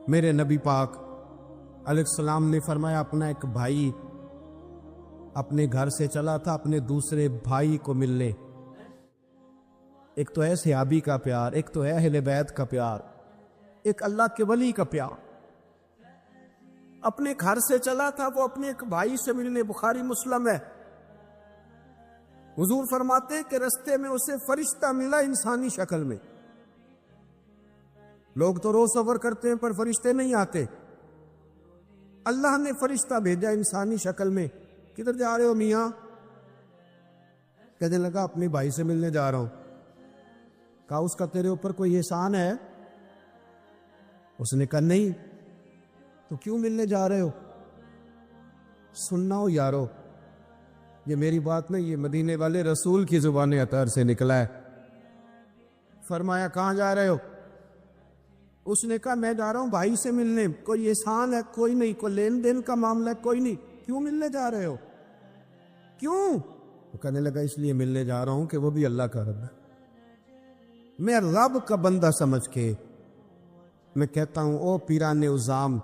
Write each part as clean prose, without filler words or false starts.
میرے نبی پاک علیہ السلام نے فرمایا اپنا ایک بھائی اپنے گھر سے چلا تھا اپنے دوسرے بھائی کو ملنے. ایک تو ہے صحابی کا پیار، ایک تو ہے اہل بیت کا پیار، ایک اللہ کے ولی کا پیار. اپنے گھر سے چلا تھا وہ اپنے ایک بھائی سے ملنے. بخاری مسلم ہے. حضور فرماتے ہیں کہ رستے میں اسے فرشتہ ملا انسانی شکل میں. لوگ تو روز سفر کرتے ہیں پر فرشتے نہیں آتے. اللہ نے فرشتہ بھیجا انسانی شکل میں. کدھر جا رہے ہو میاں؟ کہنے لگا اپنے بھائی سے ملنے جا رہا ہوں. کہا اس کا تیرے اوپر کوئی احسان ہے؟ اس نے کہا نہیں. تو کیوں ملنے جا رہے ہو؟ سننا ہو یارو، یہ میری بات نہیں، یہ مدینے والے رسول کی زبان اطہر سے نکلا ہے. فرمایا کہاں جا رہے ہو؟ اس نے کہا میں جا رہا ہوں بھائی سے ملنے. کوئی احسان ہے؟ کوئی نہیں. کوئی لین دین کا معاملہ ہے؟ کوئی نہیں. کیوں ملنے جا رہے ہو؟ کیوں؟ وہ کہنے لگا اس لیے ملنے جا رہا ہوں کہ وہ بھی اللہ کا رب ہے. میں رب کا بندہ سمجھ کے میں کہتا ہوں او پیران عظام،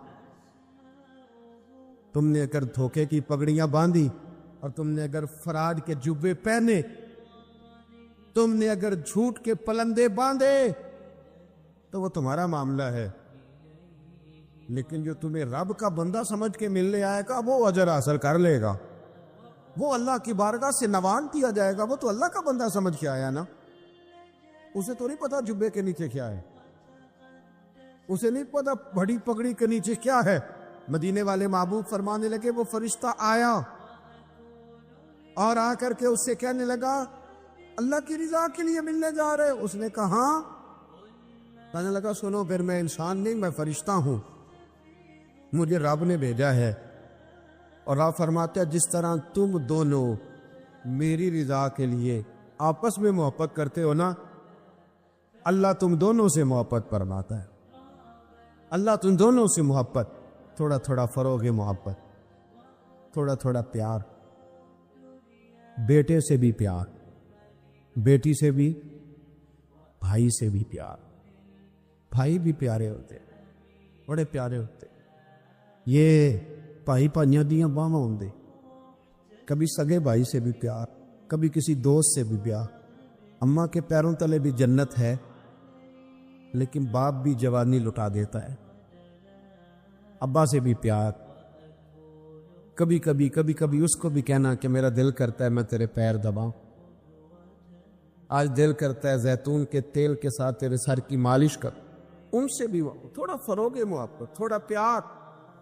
تم نے اگر دھوکے کی پگڑیاں باندھی اور تم نے اگر فراڈ کے جبے پہنے، تم نے اگر جھوٹ کے پلندے باندھے تو وہ تمہارا معاملہ ہے، لیکن جو تمہیں رب کا بندہ سمجھ کے ملنے آئے گا وہ اجر حاصل کر لے گا. وہ اللہ کی بارگاہ سے نوان کیا جائے گا. وہ تو اللہ کا بندہ سمجھ کے آیا نا. اسے تو نہیں پتا جبے کے نیچے کیا ہے، اسے نہیں پتا بڑی پگڑی کے نیچے کیا ہے. مدینے والے محبوب فرمانے لگے وہ فرشتہ آیا اور آ کر کے اس سے کہنے لگا اللہ کی رضا کے لیے ملنے جا رہے؟ اس نے کہا ہاں. کہنے لگا سنو پھر میں انسان نہیں، میں فرشتہ ہوں، مجھے رب نے بھیجا ہے. اور آپ فرماتے ہیں جس طرح تم دونوں میری رضا کے لیے آپس میں محبت کرتے ہو نا، اللہ تم دونوں سے محبت فرماتا ہے. اللہ تم دونوں سے محبت، تھوڑا تھوڑا فروغ محبت، تھوڑا تھوڑا پیار. بیٹے سے بھی پیار، بیٹی سے بھی، بھائی سے بھی پیار. بھائی بھی پیارے ہوتے، بڑے پیارے ہوتے. یہ بھائی پائیاں دیاں باواں ہوندے. کبھی سگے بھائی سے بھی پیار، کبھی کسی دوست سے بھی پیار. اماں کے پیروں تلے بھی جنت ہے، لیکن باپ بھی جوانی لٹا دیتا ہے. ابا سے بھی پیار. کبھی کبھی اس کو بھی کہنا کہ میرا دل کرتا ہے میں تیرے پیر دباؤں، آج دل کرتا ہے زیتون کے تیل کے ساتھ تیرے سر کی مالش کر. ان سے بھی تھوڑا فروغ محبت، تھوڑا پیار.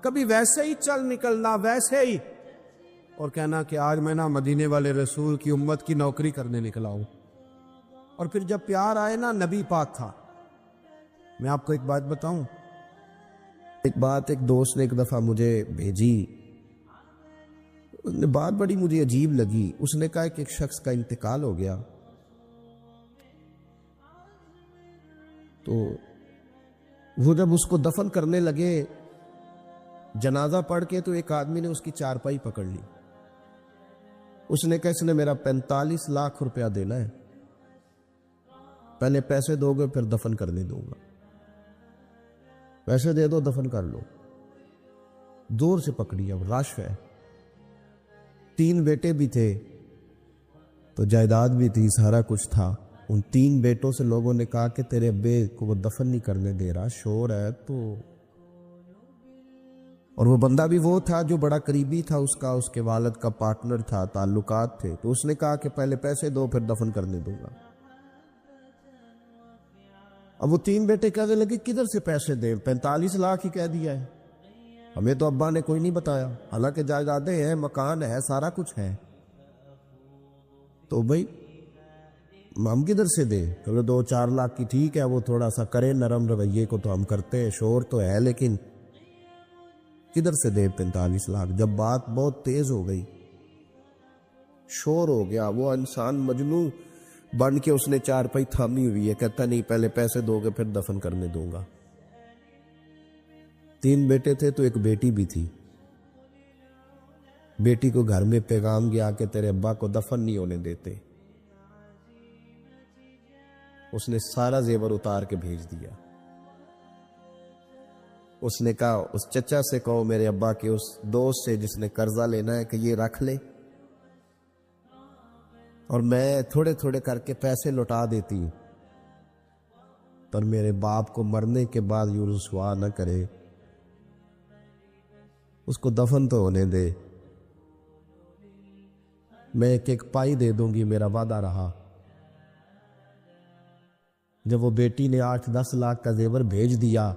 کبھی ویسے ہی چل نکلنا، ویسے ہی، اور کہنا کہ آج میں نا مدینے والے رسول کی امت کی نوکری کرنے نکلا ہوں. اور پھر جب پیار آئے نا، نبی پاک تھا. میں آپ کو ایک بات بتاؤں، ایک دوست نے ایک دفعہ مجھے بھیجی، بات بڑی مجھے عجیب لگی. اس نے کہا کہ ایک شخص کا انتقال ہو گیا، تو وہ جب اس کو دفن کرنے لگے جنازہ پڑھ کے، تو ایک آدمی نے اس کی چارپائی پکڑ لی. اس نے کہا اس نے میرا 45 لاکھ روپیہ دینا ہے، پہلے پیسے دو گے پھر دفن کرنے دوں گا. پیسے دے دو دفن کر لو. دور سے پکڑی. اب رش ہے. 3 بیٹے بھی تھے تو جائیداد بھی تھی، سارا کچھ تھا. ان 3 بیٹوں سے لوگوں نے کہا کہ تیرے ابے کو وہ دفن نہیں کرنے دے رہا، شور ہے. تو اور وہ بندہ بھی وہ تھا جو بڑا قریبی تھا اس کا، اس کے والد کا پارٹنر تھا، تعلقات تھے. تو اس نے کہا کہ پہلے پیسے دو پھر دفن کرنے دوں گا. اب وہ 3 بیٹے کہنے لگے کدھر سے پیسے دیں، 45 لاکھ ہی کہہ دیا ہے، ہمیں تو ابا نے کوئی نہیں بتایا، حالانکہ جائیدادیں ہیں، مکان ہے، سارا کچھ ہے. تو بھائی ہم کدھر سے دیں؟ چلو 2-4 لاکھ کی ٹھیک ہے، وہ تھوڑا سا کرے نرم رویے کو تو ہم کرتے ہیں، شور تو ہے، لیکن کدھر سے دیں 45 لاکھ؟ جب بات بہت تیز ہو گئی، شور ہو گیا، وہ انسان مجنون بن کے اس نے چارپائی تھامی ہوئی ہے، کہتا نہیں پہلے پیسے دو گے پھر دفن کرنے دوں گا. 3 بیٹے تھے تو ایک بیٹی بھی تھی. بیٹی کو گھر میں پیغام گیا کہ تیرے ابا کو دفن نہیں ہونے دیتے. اس نے سارا زیور اتار کے بھیج دیا. اس نے کہا اس چچا سے کہو میرے ابا کے اس دوست سے جس نے قرضہ لینا ہے کہ یہ رکھ لے اور میں تھوڑے تھوڑے کر کے پیسے لوٹا دیتی ہوں، پر میرے باپ کو مرنے کے بعد یوں رسوا نہ کرے، اس کو دفن تو ہونے دے، میں ایک ایک پائی دے دوں گی، میرا وعدہ رہا۔ جب وہ بیٹی نے 8-10 لاکھ کا زیور بھیج دیا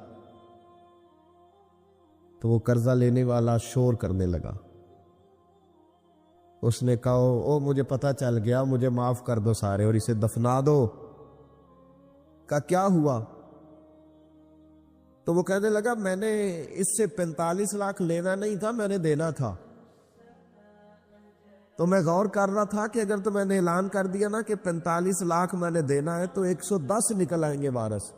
تو وہ قرضہ لینے والا شور کرنے لگا۔ اس نے کہا او مجھے پتہ چل گیا، مجھے معاف کر دو سارے اور اسے دفنا دو۔ کہا کیا ہوا؟ تو وہ کہنے لگا میں نے اس سے 45 لاکھ لینا نہیں تھا، میں نے دینا تھا، تو میں غور کر رہا تھا کہ اگر تو میں نے اعلان کر دیا نا کہ 45 لاکھ میں نے دینا ہے تو 110 نکل آئیں گے وارث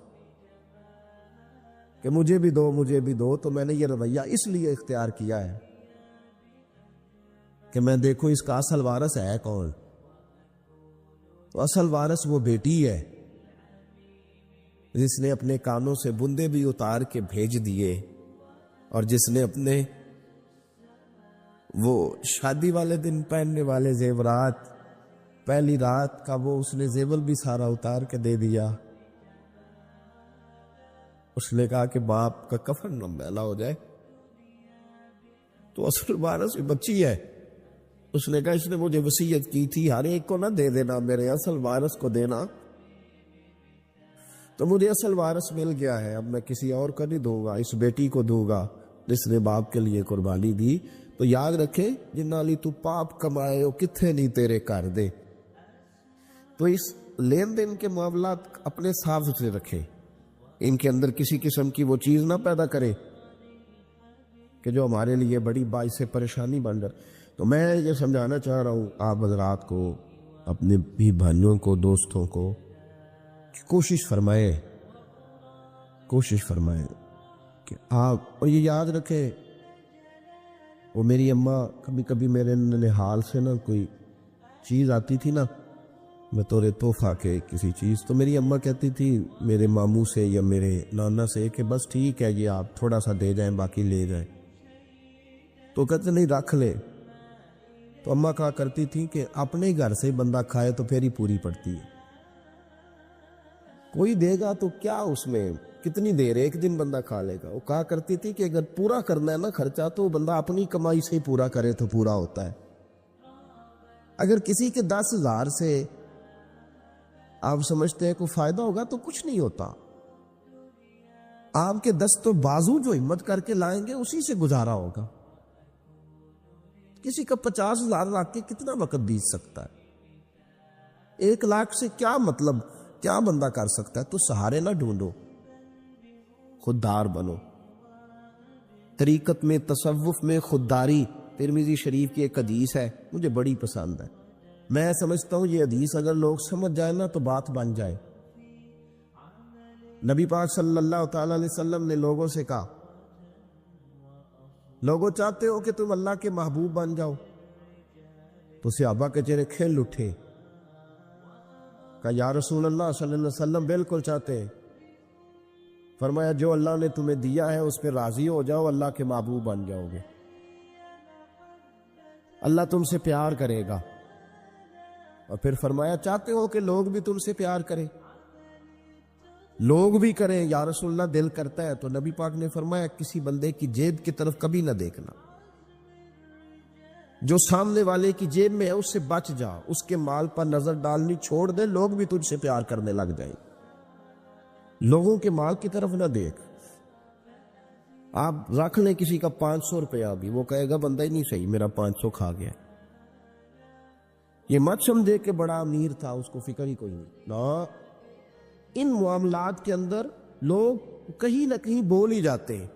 کہ مجھے بھی دو مجھے بھی دو، تو میں نے یہ رویہ اس لیے اختیار کیا ہے کہ میں دیکھوں اس کا اصل وارث ہے کون۔ تو اصل وارث وہ بیٹی ہے جس نے اپنے کانوں سے بندے بھی اتار کے بھیج دیے اور جس نے اپنے وہ شادی والے دن پہننے والے زیورات پہلی رات کا وہ اس نے زیور بھی سارا اتار کے دے دیا۔ اس نے کہا کہ باپ کا کفن نہ میلا ہو جائے، تو اصل وارث بچی ہے۔ اس نے کہا اس نے مجھے وصیت کی تھی ہر ایک کو نہ دے دینا، میرے اصل وارث کو دینا، تو مجھے اصل وارث مل گیا ہے، اب میں کسی اور کو نہیں دوں گا، اس بیٹی کو دوں گا جس نے باپ کے لیے قربانی دی۔ تو یاد رکھے جنہ لی تو پاپ کمائے ہو کتھے نہیں تیرے کر دے۔ تو اس لین دین کے معاملات اپنے صاف ستھرے رکھے، ان کے اندر کسی قسم کی وہ چیز نہ پیدا کرے کہ جو ہمارے لیے بڑی باعث پریشانی بن جائے۔ تو میں یہ سمجھانا چاہ رہا ہوں آپ حضرات کو، اپنے بھی بھائیوں کو، دوستوں کو، کہ کوشش فرمائے کہ آپ، اور یہ یاد رکھے وہ میری اماں کبھی کبھی میرے ننھال سے نا کوئی چیز آتی تھی نا بطور تحفہ کے کسی چیز، تو میری اماں کہتی تھی میرے ماموں سے یا میرے نانا سے کہ بس ٹھیک ہے یہ آپ تھوڑا سا دے جائیں باقی لے جائیں، تو کہتے نہیں رکھ لے۔ تو اماں کہا کرتی تھی کہ اپنے گھر سے بندہ کھائے تو پھر ہی پوری پڑتی ہے، کوئی دے گا تو کیا اس میں کتنی دیر ایک دن بندہ کھا لے گا۔ وہ کہا کرتی تھی کہ اگر پورا کرنا ہے نا خرچہ تو بندہ اپنی کمائی سے ہی پورا کرے تو پورا ہوتا ہے۔ اگر کسی کے 10,000 سے آپ سمجھتے ہیں کوئی فائدہ ہوگا تو کچھ نہیں ہوتا، آپ کے دست و بازو جو ہمت کر کے لائیں گے اسی سے گزارا ہوگا۔ کسی کا 50,000 رکھ کے کتنا وقت بیت سکتا ہے؟ 1 لاکھ سے کیا مطلب، کیا بندہ کر سکتا ہے؟ تو سہارے نہ ڈھونڈو، خوددار بنو۔ طریقت میں، تصوف میں خودداری، ترمذی شریف کی ایک حدیث ہے، مجھے بڑی پسند ہے۔ میں سمجھتا ہوں یہ حدیث اگر لوگ سمجھ جائے نا تو بات بن جائے۔ نبی پاک صلی اللہ تعالی علیہ وسلم نے لوگوں سے کہا، لوگوں چاہتے ہو کہ تم اللہ کے محبوب بن جاؤ؟ تو صحابہ کے چہرے کھل اٹھے، کہا یا رسول اللہ صلی اللہ علیہ وسلم بالکل چاہتے ہیں۔ فرمایا جو اللہ نے تمہیں دیا ہے اس پہ راضی ہو جاؤ، اللہ کے محبوب بن جاؤ گے، اللہ تم سے پیار کرے گا۔ اور پھر فرمایا چاہتے ہو کہ لوگ بھی تم سے پیار کریں؟ لوگ بھی کریں یا رسول اللہ، دل کرتا ہے۔ تو نبی پاک نے فرمایا کسی بندے کی جیب کی طرف کبھی نہ دیکھنا، جو سامنے والے کی جیب میں ہے اس سے بچ جا، اس کے مال پر نظر ڈالنی چھوڑ دے، لوگ بھی تجھ سے پیار کرنے لگ جائیں۔ لوگوں کے مال کی طرف نہ دیکھ۔ آپ رکھ لیں کسی کا 500 روپیہ بھی، وہ کہے گا بندہ ہی نہیں صحیح، میرا 500 کھا گیا۔ یہ مت سمجھے کہ بڑا امیر تھا، اس کو فکر ہی کوئی نہیں، نا۔ ان معاملات کے اندر لوگ کہیں نہ کہیں بول ہی جاتے ہیں،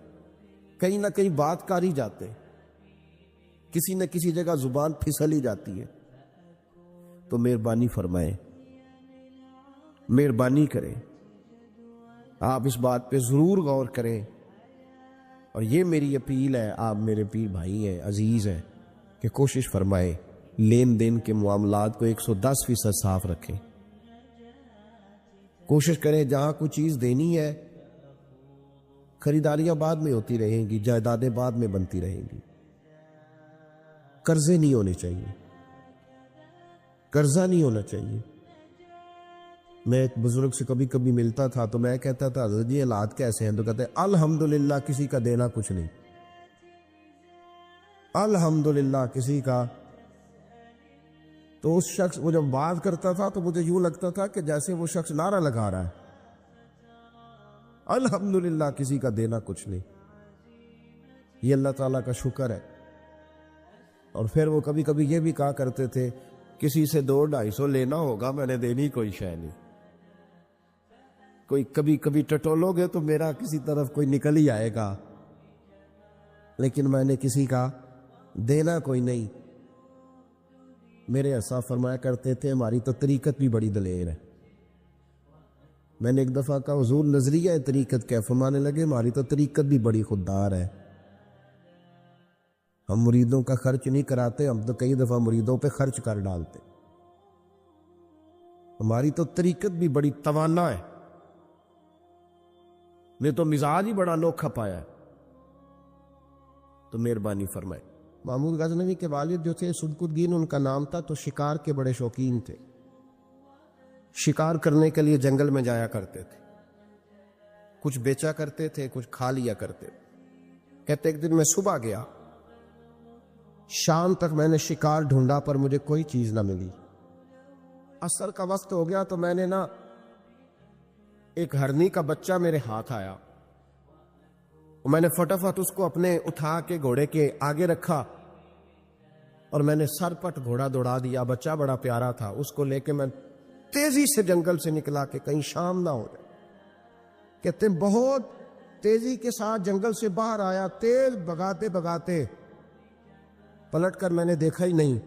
کہیں نہ کہیں بات کر ہی جاتے ہیں، کسی نہ کسی جگہ زبان پھسل ہی جاتی ہے۔ تو مہربانی فرمائیں، مہربانی کریں، آپ اس بات پہ ضرور غور کریں۔ اور یہ میری اپیل ہے، آپ میرے پیر بھائی ہیں، عزیز ہیں، کہ کوشش فرمائیں لین دین کے معاملات کو 110% صاف رکھیں۔ کوشش کریں جہاں کوئی چیز دینی ہے، خریداریاں بعد میں ہوتی رہیں گی، جائیدادیں بعد میں بنتی رہیں گی، قرضے نہیں ہونے چاہیے، قرضہ نہیں ہونا چاہیے۔ میں ایک بزرگ سے کبھی کبھی ملتا تھا تو میں کہتا تھا حضرت جی حالات کیسے ہیں؟ تو کہتے ہیں الحمدللہ کسی کا دینا کچھ نہیں، الحمدللہ کسی کا۔ تو اس شخص وہ جب بات کرتا تھا تو مجھے یوں لگتا تھا کہ جیسے وہ شخص نعرہ لگا رہا ہے، الحمدللہ کسی کا دینا کچھ نہیں۔ یہ اللہ تعالیٰ کا شکر ہے۔ اور پھر وہ کبھی کبھی یہ بھی کہا کرتے تھے کسی سے 200-250 لینا ہوگا میں نے دینی کوئی شے نہیں، کوئی کبھی کبھی ٹٹولو گے تو میرا کسی طرف کوئی نکل ہی آئے گا، لیکن میں نے کسی کا دینا کوئی نہیں۔ میرے ایسا فرمایا کرتے تھے ہماری تو طریقت بھی بڑی دلیر ہے۔ میں نے ایک دفعہ کہا حضور نظریہ ہے طریقت کیا؟ فرمانے لگے ہماری تو طریقت بھی بڑی خوددار ہے، ہم مریدوں کا خرچ نہیں کراتے، ہم تو کئی دفعہ مریدوں پہ خرچ کر ڈالتے، ہماری تو طریقت بھی بڑی توانا ہے، نے تو مزاج ہی بڑا انوکھا پایا ہے۔ تو مہربانی فرمائے۔ محمود غزنوی کے والد جو تھے صدق الدین ان کا نام تھا، تو شکار کے بڑے شوقین تھے، شکار کرنے کے لیے جنگل میں جایا کرتے تھے، کچھ بیچا کرتے تھے کچھ کھا لیا کرتے۔ کہتے ایک دن میں صبح گیا، شام تک میں نے شکار ڈھونڈا پر مجھے کوئی چیز نہ ملی، عصر کا وقت ہو گیا تو میں نے ایک ہرنی کا بچہ میرے ہاتھ آیا، میں نے فٹافٹ اس کو اپنے اٹھا کے گھوڑے کے آگے رکھا اور میں نے سر پٹ گھوڑا دوڑا دیا۔ بچہ بڑا پیارا تھا، اس کو لے کے میں تیزی سے جنگل سے نکلا کہ کہیں شام نہ ہو جائے۔ کہتے ہیں بہت تیزی کے ساتھ جنگل سے باہر آیا، تیز بھگاتے بھگاتے، پلٹ کر میں نے دیکھا ہی نہیں۔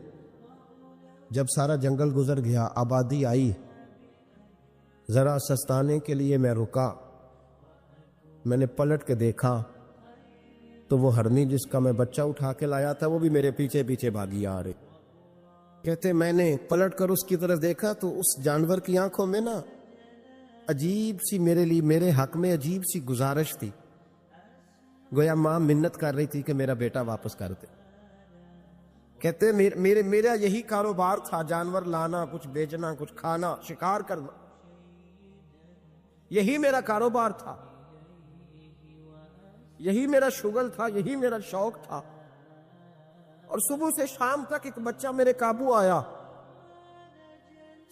جب سارا جنگل گزر گیا، آبادی آئی، ذرا سستانے کے لیے میں رکا، میں نے پلٹ کے دیکھا تو وہ ہرنی جس کا میں بچہ اٹھا کے لایا تھا وہ بھی میرے پیچھے پیچھے بھاگی آ رہی۔ کہتے میں نے پلٹ کر اس کی طرف دیکھا تو اس جانور کی آنکھوں میں عجیب سی میرے لیے، میرے حق میں عجیب سی گزارش تھی، گویا ماں منت کر رہی تھی کہ میرا بیٹا واپس کر دے۔ کہتے میرا یہی کاروبار تھا، جانور لانا، کچھ بیچنا، کچھ کھانا، شکار کرنا، یہی میرا کاروبار تھا، یہی میرا شغل تھا، یہی میرا شوق تھا۔ اور صبح سے شام تک ایک بچہ میرے قابو آیا۔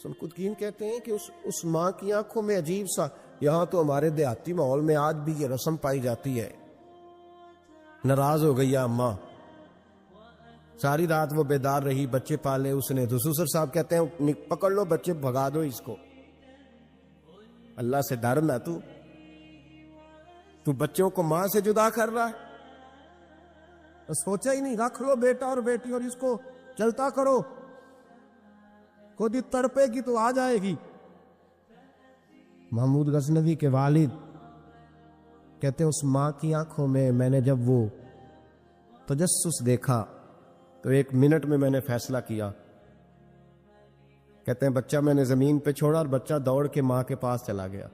سلقدین کہتے ہیں کہ اس ماں کی آنکھوں میں عجیب سا، یہاں تو ہمارے دیہاتی ماحول میں آج بھی یہ رسم پائی جاتی ہے، ناراض ہو گئی اماں، ساری رات وہ بیدار رہی، بچے پالے اس نے۔ دسوسر صاحب کہتے ہیں پکڑ لو بچے، بھگا دو اس کو، اللہ سے ڈر نہ، تو بچوں کو ماں سے جدا کر رہا ہے، سوچا ہی نہیں، رکھ لو بیٹا اور بیٹی اور اس کو چلتا کرو، خود ہی تڑپے گی تو آ جائے گی۔ محمود غزنوی کے والد کہتے ہیں اس ماں کی آنکھوں میں نے جب وہ تجسس دیکھا تو 1 منٹ میں نے فیصلہ کیا۔ کہتے ہیں بچہ میں نے زمین پہ چھوڑا اور بچہ دوڑ کے ماں کے پاس چلا گیا۔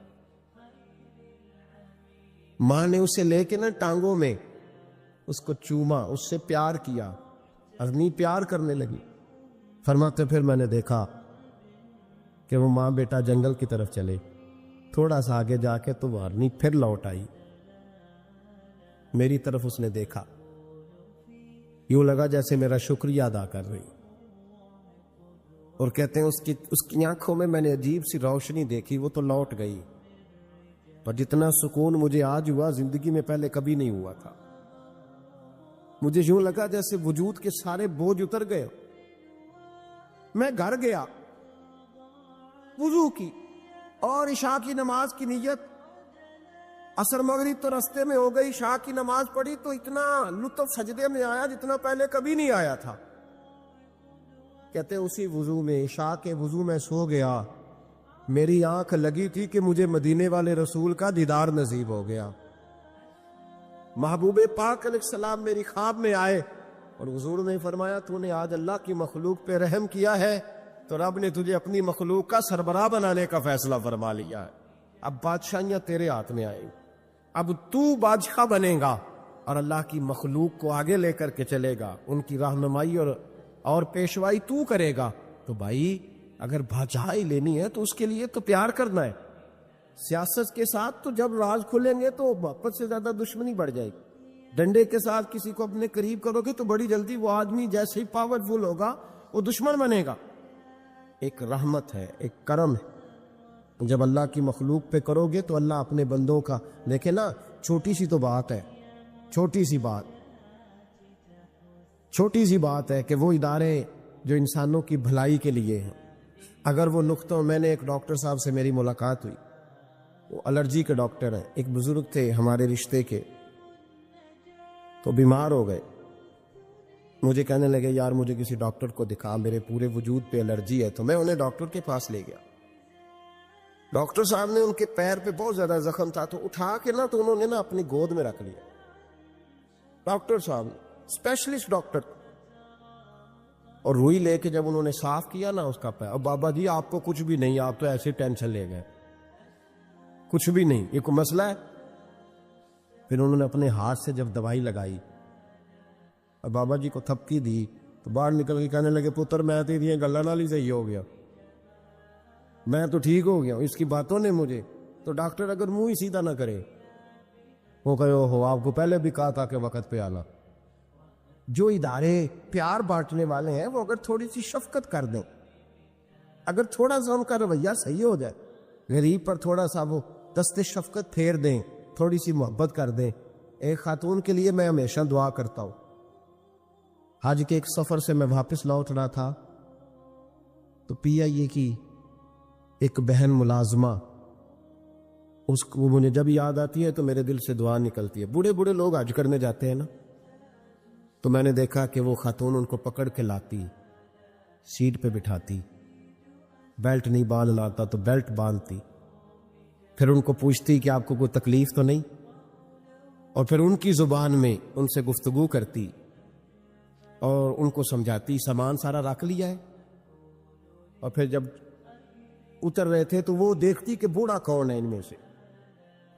ماں نے اسے لے کے ٹانگوں میں اس کو چوما، اس سے پیار کیا، ہرنی پیار کرنے لگی۔ فرماتے پھر میں نے دیکھا کہ وہ ماں بیٹا جنگل کی طرف چلے، تھوڑا سا آگے جا کے تو وہ ہرنی پھر لوٹ آئی، میری طرف اس نے دیکھا، یوں لگا جیسے میرا شکریہ ادا کر رہی۔ اور کہتے ہیں اس کی آنکھوں میں نے عجیب سی روشنی دیکھی، وہ تو لوٹ گئی، پر جتنا سکون مجھے آج ہوا زندگی میں پہلے کبھی نہیں ہوا تھا۔ مجھے یوں لگا جیسے وجود کے سارے بوجھ اتر گئے۔ میں گھر گیا، وضو کی اور عشاء کی نماز کی نیت، عصر مغرب تو رستے میں ہو گئی، عشاء کی نماز پڑھی تو اتنا لطف سجدے میں آیا جتنا پہلے کبھی نہیں آیا تھا۔ کہتے اسی وضو میں، عشاء کے وضو میں سو گیا، میری آنکھ لگی تھی کہ مجھے مدینے والے رسول کا دیدار نصیب ہو گیا۔ محبوب پاک علیہ السلام میری خواب میں آئے اور حضور نے فرمایا تو نے آج اللہ کی مخلوق پہ رحم کیا ہے تو رب نے تجھے اپنی مخلوق کا سربراہ بنانے کا فیصلہ فرما لیا ہے، اب بادشاہیاں تیرے ہاتھ میں آئیں۔ اب تو بادشاہ بنے گا اور اللہ کی مخلوق کو آگے لے کر کے چلے گا، ان کی رہنمائی اور پیشوائی تو کرے گا، تو بھائی اگر بادشاہی لینی ہے تو اس کے لیے تو پیار کرنا ہے۔ سیاست کے ساتھ تو جب راز کھلیں گے تو محبت سے زیادہ دشمنی بڑھ جائے گی۔ ڈنڈے کے ساتھ کسی کو اپنے قریب کرو گے تو بڑی جلدی وہ آدمی جیسے ہی پاورفل ہوگا وہ دشمن بنے گا۔ ایک رحمت ہے، ایک کرم ہے، جب اللہ کی مخلوق پہ کرو گے تو اللہ اپنے بندوں کا، دیکھیں نا، چھوٹی سی تو بات ہے، چھوٹی سی بات ہے کہ وہ ادارے جو انسانوں کی بھلائی کے لیے ہیں، اگر وہ نقطوں، میں نے ایک ڈاکٹر صاحب سے میری ملاقات ہوئی، وہ الرجی کے ڈاکٹر ہیں، ایک بزرگ تھے ہمارے رشتے کے، تو بیمار ہو گئے، مجھے کہنے لگے یار مجھے کسی ڈاکٹر کو دکھا، میرے پورے وجود پہ الرجی ہے، تو میں انہیں ڈاکٹر کے پاس لے گیا۔ ڈاکٹر صاحب نے ان کے پیر پہ بہت زیادہ زخم تھا، تو اٹھا کے نا تو انہوں نے نا اپنی گود میں رکھ لیا۔ ڈاکٹر صاحب اسپیشلسٹ ڈاکٹر، اور روئی لے کے جب انہوں نے صاف کیا نا اس کا پیر، اب بابا جی آپ کو کچھ بھی نہیں، آپ تو ایسے ٹینشن لے گئے، کچھ بھی نہیں، یہ کوئی مسئلہ ہے؟ پھر انہوں نے اپنے ہاتھ سے جب دوائی لگائی اور بابا جی کو تھپکی دی تو باہر نکل کے کہنے لگے پتر میں تیری گلا نال ہی صحیح ہو گیا، میں تو ٹھیک ہو گیا ہوں، اس کی باتوں نے مجھے۔ تو ڈاکٹر اگر منہ ہی سیدھا نہ کرے، وہ کہے ہو آپ کو پہلے بھی کہا تھا کہ وقت پہ آنا۔ جو ادارے پیار بانٹنے والے ہیں وہ اگر تھوڑی سی شفقت کر دیں، اگر تھوڑا سا ان کا رویہ صحیح ہو جائے، غریب پر تھوڑا سا وہ دست شفقت پھیر دیں، تھوڑی سی محبت کر دیں۔ ایک خاتون کے لیے میں ہمیشہ دعا کرتا ہوں، حج کے ایک سفر سے میں واپس لوٹ رہا تھا تو پی آئی اے کی ایک بہن ملازمہ، اس کو مجھے جب یاد آتی ہے تو میرے دل سے دعا نکلتی ہے۔ بوڑھے بوڑھے لوگ حج کرنے جاتے ہیں نا، تو میں نے دیکھا کہ وہ خاتون ان کو پکڑ کے لاتی، سیٹ پہ بٹھاتی، بیلٹ نہیں باندھنا آتا تو بیلٹ باندھتی، پھر ان کو پوچھتی کہ آپ کو کوئی تکلیف تو نہیں، اور پھر ان کی زبان میں ان سے گفتگو کرتی اور ان کو سمجھاتی سامان سارا رکھ لیا ہے، اور پھر جب اتر رہے تھے تو وہ دیکھتی کہ بوڑھا کون ہے ان میں سے،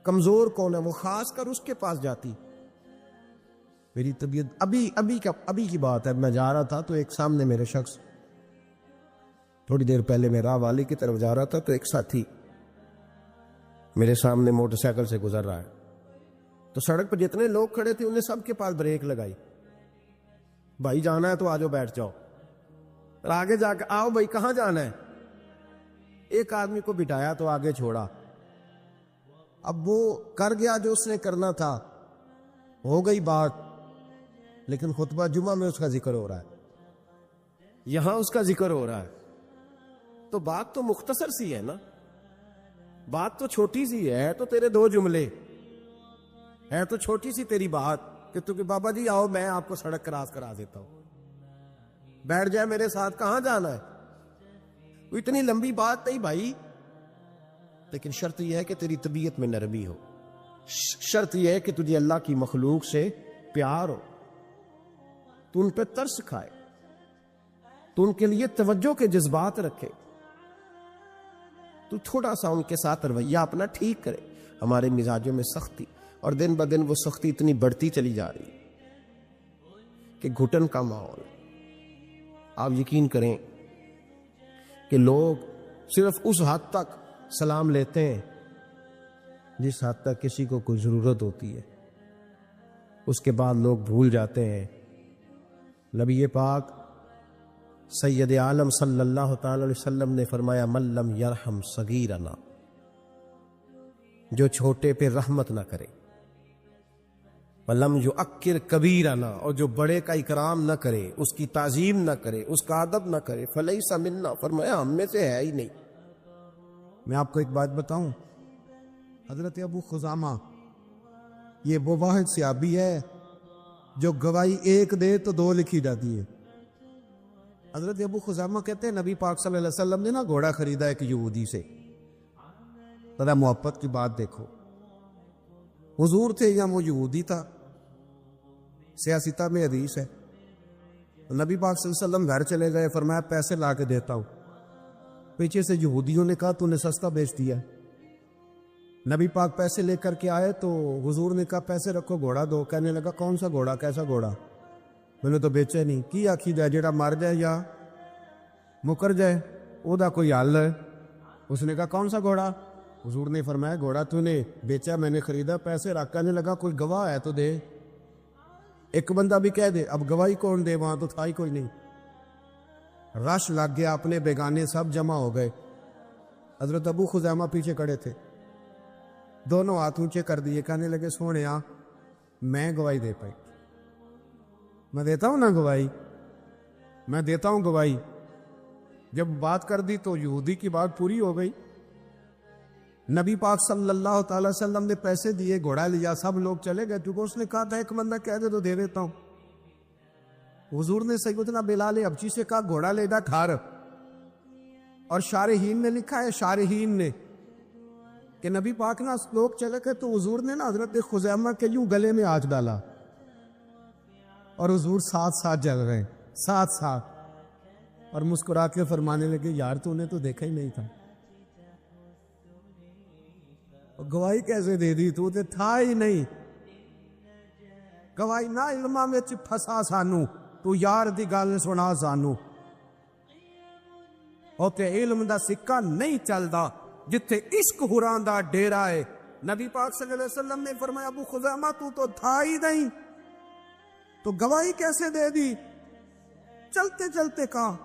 کمزور کون ہے، وہ خاص کر اس کے پاس جاتی۔ میری طبیعت ابھی کی بات ہے، میں جا رہا تھا تو ایک سامنے میرے شخص، تھوڑی دیر پہلے میں راہ والی کی طرف جا رہا تھا تو ایک ساتھی میرے سامنے موٹر سائیکل سے گزر رہا ہے، تو سڑک پر جتنے لوگ کھڑے تھے انہیں سب کے پاس بریک لگائی، بھائی جانا ہے تو آجو بیٹھ جاؤ، اور آگے جا کے آؤ بھائی کہاں جانا ہے، ایک آدمی کو بٹھایا تو آگے چھوڑا۔ اب وہ کر گیا جو اس نے کرنا تھا، ہو گئی بات، لیکن خطبہ جمعہ میں اس کا ذکر ہو رہا ہے، یہاں اس کا ذکر ہو رہا ہے، تو بات تو مختصر سی ہے نا، بات تو چھوٹی سی ہے، تو تیرے دو جملے ہے، تو چھوٹی سی تیری بات کہ تو کہ بابا جی آؤ میں آپ کو سڑک کراس کرا دیتا ہوں، بیٹھ جائے میرے ساتھ، کہاں جانا ہے، وہ اتنی لمبی بات نہیں بھائی، لیکن شرط یہ ہے کہ تیری طبیعت میں نرمی ہو، شرط یہ ہے کہ تجھے اللہ کی مخلوق سے پیار ہو، تو ان پہ ترس کھائے، تو ان کے لیے توجہ کے جذبات رکھے، تو تھوڑا سا ان کے ساتھ رویہ اپنا ٹھیک کرے۔ ہمارے مزاجوں میں سختی، اور دن بدن وہ سختی اتنی بڑھتی چلی جا رہی کہ گھٹن کا ماحول۔ آپ یقین کریں کہ لوگ صرف اس حد تک سلام لیتے ہیں جس حد تک کسی کو کوئی ضرورت ہوتی ہے، اس کے بعد لوگ بھول جاتے ہیں۔ نبی پاک سید عالم صلی اللہ تعالی علیہ وسلم نے فرمایا من لم یرحم صغیرنا، جو چھوٹے پہ رحمت نہ کرے، ولم یؤکر کبیرنا، اور جو بڑے کا اکرام نہ کرے، اس کی تعظیم نہ کرے، اس کا ادب نہ کرے، فلیس منا، فرمایا ہم میں سے ہے ہی نہیں۔ میں آپ کو ایک بات بتاؤں، حضرت ابو خزامہ یہ وہ واحد صحابی ہے جو گواہی ایک دے تو دو لکھی جاتی ہے۔ حضرت ابو خزامہ کہتے ہیں نبی پاک صلی اللہ علیہ وسلم نے نا گھوڑا خریدا ایک یہودی سے، ذرا محبت کی بات دیکھو، حضور تھے یا وہ یہودی تھا، سیاستہ میں حدیث ہے، نبی پاک صلی اللہ علیہ وسلم گھر چلے گئے، فرمایا پیسے لا کے دیتا ہوں، پیچھے سے یہودیوں نے کہا تو نے سستا بیچ دیا، نبی پاک پیسے لے کر کے آئے تو حضور نے کہا پیسے رکھو گھوڑا دو. کہنے لگا کون سا گھوڑا, کیسا گھوڑا, میں نے تو بیچے نہیں. کی آخی جائے جڑا مر جائے یا مکر جائے او دا کوئی حل ہے. اس نے کہا کون سا گھوڑا. حضور نے فرمایا گھوڑا تو نے بیچا, میں نے خریدا, پیسے رکھ. کہنے لگا کوئی گواہ ہے تو دے. ایک بندہ بھی کہہ دے, اب گواہی کون دے, وہاں تو تھا ہی کوئی نہیں. رش لگ گیا, اپنے بیگانے سب جمع ہو گئے. حضرت ابو خزیمہ پیچھے کھڑے تھے, دونوں ہاتھ اونچے کر دیے. کہنے لگے سونیا میں گواہی دے پائی, میں دیتا ہوں نا گواہی, میں دیتا ہوں گواہی. جب بات کر دی تو یہودی کی بات پوری ہو گئی. نبی پاک صلی اللہ تعالی وسلم نے پیسے دیے, گھوڑا لیا, سب لوگ چلے گئے. کیونکہ اس نے کہا تھا ایک بندہ کہہ دے تو دے دیتا ہوں. حضور نے سیدنا بلال حبشی سے کہا گھوڑا لے جا کھار. اور شارحین نے لکھا ہے, شارحین نے, کہ نبی پاک نا لوگ چلے گئے تو حضور نے نا حضرت خزیمہ کے یوں گلے میں ہاتھ ڈالا اور حضور ساتھ ساتھ جل رہے ہیں, ساتھ ساتھ, اور مسکرا کے فرمانے لگے یار تو نے تو دیکھا ہی نہیں تھا, گواہی کیسے دے دی, تو تھا ہی نہیں. گواہی نہ علماں وچ پھسا سانو, تو یار دی گل سنا سانو. اوتے علم دا سکہ نہیں چلدا جتھے عشق حراں دا ڈیرا ہے. نبی پاک صلی اللہ علیہ وسلم نے فرمایا ابو خزیمہ تو تھا ہی نہیں, تو گواہی کیسے دے دی. چلتے چلتے کہا.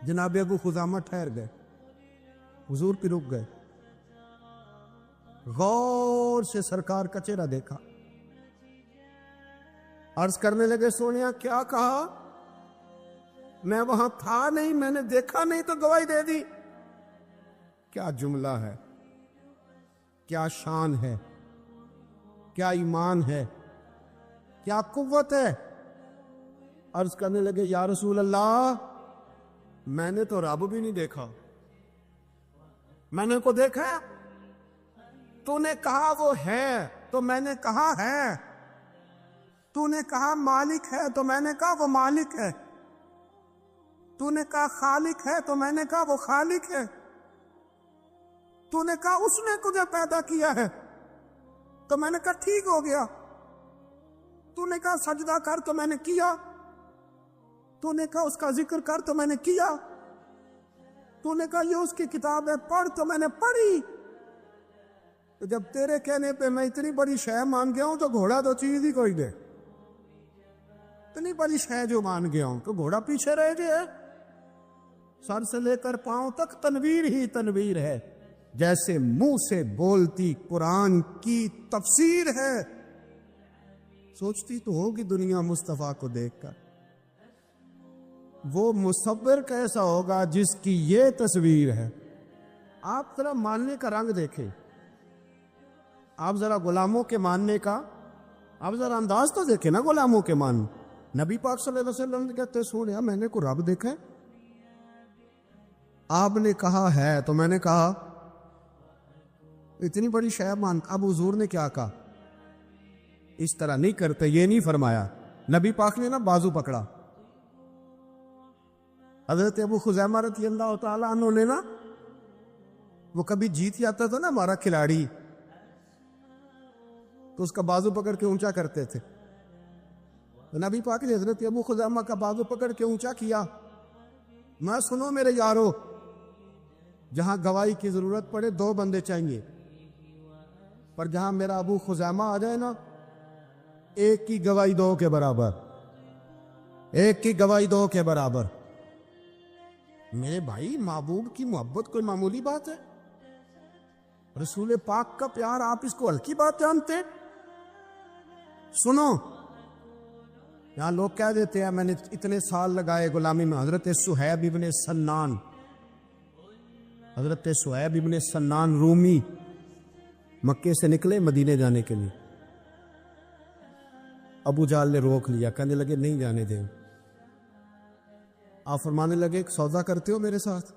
جناب ابو خزیمہ ٹھہر گئے, حضور پہ رک گئے, غور سے سرکار کا چہرہ دیکھا, عرض کرنے لگے سونیا کیا کہا, میں وہاں تھا نہیں, میں نے دیکھا نہیں تو گواہی دے دی. کیا جملہ ہے, کیا شان ہے, کیا ایمان ہے, کیا قوت ہے. عرض کرنے لگے یا رسول اللہ میں نے تو رب بھی نہیں دیکھا, میں نے کو دیکھا ہے, تو نے کہا وہ ہے تو میں نے کہا ہے, تو نے کہا مالک ہے تو میں نے کہا وہ مالک ہے, تو نے کہا خالق ہے تو میں نے کہا وہ خالق ہے, تو نے کہا اس نے تجھے پیدا کیا ہے تو میں نے کہا ٹھیک ہو گیا, تو نے کہا سجدہ کر تو میں نے کیا, تو نے کہا اس کا ذکر کر تو میں نے کیا, تو نے کہا یہ اس کی کتاب ہے پڑھ تو میں نے پڑھی. تو جب تیرے کہنے پہ میں اتنی بڑی شے مان گیا ہوں تو گھوڑا تو چیز ہی کوئی دے, اتنی بڑی شے جو مان گیا ہوں تو گھوڑا پیچھے رہ گیا. سر سے لے کر پاؤں تک تنویر ہی تنویر ہے, جیسے منہ سے بولتی قرآن کی تفسیر ہے. سوچتی تو ہوگی دنیا مصطفیٰ کو دیکھ کر وہ مصور کیسا ہوگا جس کی یہ تصویر ہے. آپ ذرا ماننے کا رنگ دیکھیں, آپ ذرا غلاموں کے ماننے کا, آپ ذرا انداز تو دیکھیں نا غلاموں کے مان. نبی پاک صلی اللہ علیہ وسلم کہتے سونیا میں نے کو رب دیکھا ہے, آپ نے کہا ہے تو میں نے کہا اتنی بڑی شے مان. اب حضور نے کیا کہا, اس طرح نہیں کرتے, یہ نہیں فرمایا. نبی پاک نے نا بازو پکڑا. حضرت ابو خزیمہ رضی اللہ تعالیٰ عنہ نے نا, وہ کبھی جیت جاتا تھا نا ہمارا کھلاڑی, تو اس کا بازو پکڑ کے اونچا کرتے تھے. تو نبی پاک نے حضرت ابو خزیمہ کا بازو پکڑ کے اونچا کیا. میں سنو میرے یارو, جہاں گواہی کی ضرورت پڑے 2 بندے چاہیے, پر جہاں میرا ابو خزیمہ آ جائے نا, ایک کی گواہی 2 کے برابر, ایک کی گواہی 2 کے برابر. میرے بھائی محبوب کی محبت کوئی معمولی بات ہے؟ رسول پاک کا پیار آپ اس کو ہلکی بات جانتے ہیں؟ سنو, یہاں لوگ کہہ دیتے ہیں میں نے اتنے سال لگائے غلامی میں. حضرت سہیب ابن سنان, حضرت سہیب ابن سنان رومی مکے سے نکلے مدینے جانے کے لیے. ابو جہل نے روک لیا, کہنے لگے نہیں جانے دیں. آپ فرمانے لگے ایک سودا کرتے ہو میرے ساتھ؟